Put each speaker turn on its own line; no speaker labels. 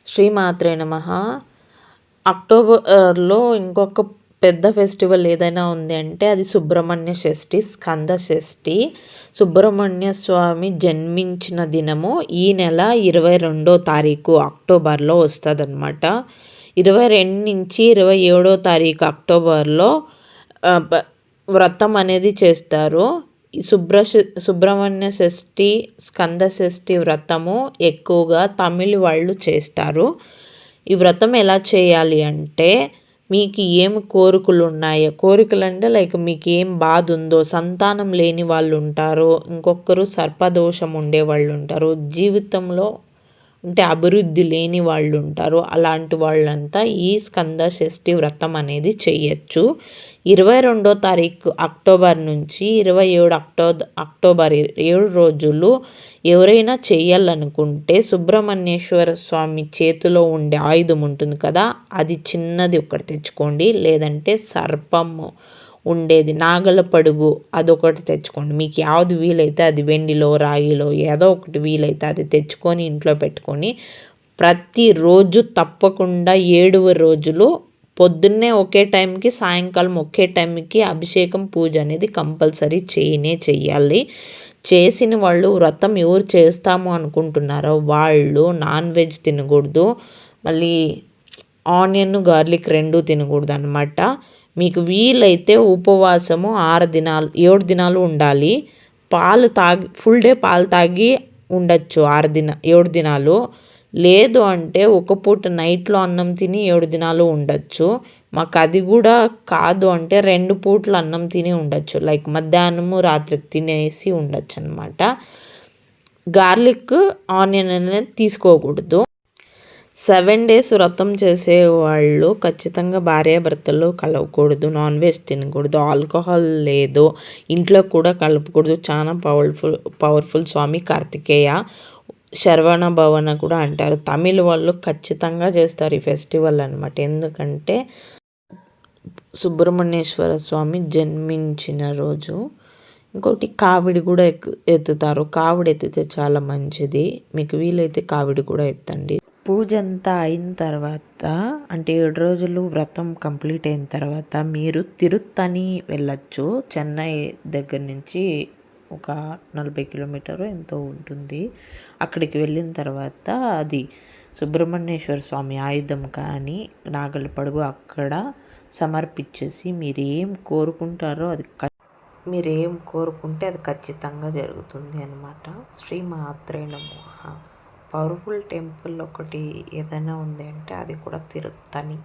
శ్రీమాత్రే నమః. అక్టోబర్లో ఇంకొక పెద్ద ఫెస్టివల్ ఏదైనా ఉంది అంటే అది సుబ్రహ్మణ్య షష్ఠి, స్కంద షష్ఠి. సుబ్రహ్మణ్య స్వామి జన్మించిన దినము ఈ నెల 22వ తారీఖు అక్టోబర్లో వస్తుందన్నమాట. 22 నుంచి 27వ తారీఖు అక్టోబర్లో వ్రతం అనేది చేస్తారు. ఈ సుబ్రహ్మణ్య షష్ఠి, స్కంద షష్ఠి వ్రతము ఎక్కువగా తమిళ వాళ్ళు చేస్తారు. ఈ వ్రతం ఎలా చేయాలి అంటే, మీకు ఏం కోరికలు ఉన్నాయో, కోరికలు అంటే లైక్ మీకు ఏం బాధ ఉందో, సంతానం లేని వాళ్ళు ఉంటారు, ఇంకొకరు సర్పదోషం ఉండే వాళ్ళు ఉంటారు, జీవితంలో అంటే అభివృద్ధి లేని వాళ్ళు ఉంటారు. అలాంటి వాళ్ళంతా ఈ స్కంద షష్ఠి వ్రతం అనేది చెయ్యొచ్చు. 22వ తారీఖు అక్టోబర్ నుంచి 27 అక్టోబర్ 7 రోజులు ఎవరైనా చేయాలనుకుంటే సుబ్రహ్మణ్యేశ్వర స్వామి చేతిలో ఉండే ఆయుధం ఉంటుంది కదా, అది చిన్నది ఒకటి తెచ్చుకోండి. లేదంటే సర్పము ఉండేది నాగల పడుగు అదొకటి తెచ్చుకోండి. మీకు యావది వీలైతే అది వెండిలో, రాగిలో ఏదో ఒకటి వీలైతే అది తెచ్చుకొని ఇంట్లో పెట్టుకొని ప్రతిరోజు తప్పకుండా 7 రోజులు పొద్దున్నే ఒకే టైంకి, సాయంకాలం ఒకే టైంకి అభిషేకం పూజ అనేది కంపల్సరీ చెయ్యాలి. చేసిన వాళ్ళు వ్రతం ఎవరు చేస్తాము అనుకుంటున్నారో వాళ్ళు నాన్ వెజ్ తినకూడదు. మళ్ళీ ఆనియన్, గార్లిక్ 2 తినకూడదు అనమాట. మీకు వీలైతే ఉపవాసము 7 దినాలు ఉండాలి. పాలు తాగి ఫుల్ డే పాలు తాగి ఉండొచ్చు 7 దినాలు. లేదు అంటే ఒక పూట నైట్లో అన్నం తిని 7 దినాలు ఉండొచ్చు. మాకు అది కూడా కాదు అంటే 2 పూటలు అన్నం తిని ఉండొచ్చు. లైక్ మధ్యాహ్నము, రాత్రికి తినేసి ఉండొచ్చు అనమాట. గార్లిక్, ఆనియన్ అనేది తీసుకోకూడదు. 7 డేస్ వ్రతం చేసేవాళ్ళు ఖచ్చితంగా భార్యాభర్తలు కలవకూడదు, నాన్ వెజ్ తినకూడదు, ఆల్కహాల్ లేదు, ఇంట్లో కూడా కలపకూడదు. చాలా పవర్ఫుల్ స్వామి కార్తికేయ. శరవణ భవన కూడా అంటారు. తమిళ వాళ్ళు ఖచ్చితంగా చేస్తారు ఈ ఫెస్టివల్ అనమాట. ఎందుకంటే సుబ్రహ్మణ్యేశ్వర స్వామి జన్మించిన రోజు. ఇంకోటి కావిడి కూడా ఎత్తుతారు. కావిడి ఎత్తితే చాలా మంచిది. మీకు వీలైతే కావిడి కూడా ఎత్తండి. పూజ అంతా అయిన తర్వాత అంటే 7 రోజులు వ్రతం కంప్లీట్ అయిన తర్వాత మీరు తిరుత్తని వెళ్ళచ్చు. చెన్నై దగ్గర నుంచి ఒక 40 కిలోమీటర్ ఎంతో ఉంటుంది. అక్కడికి వెళ్ళిన తర్వాత అది సుబ్రహ్మణ్యేశ్వర స్వామి ఆయుధం కానీ నాగల పడుగు అక్కడ సమర్పించేసి మీరేం కోరుకుంటారో మీరేం కోరుకుంటే అది ఖచ్చితంగా జరుగుతుంది అనమాట. శ్రీమాత్రే నమః. పవర్ఫుల్ టెంపుల్ ఒకటి ఏదైనా ఉంది అంటే అది కూడా తిరుత్తని.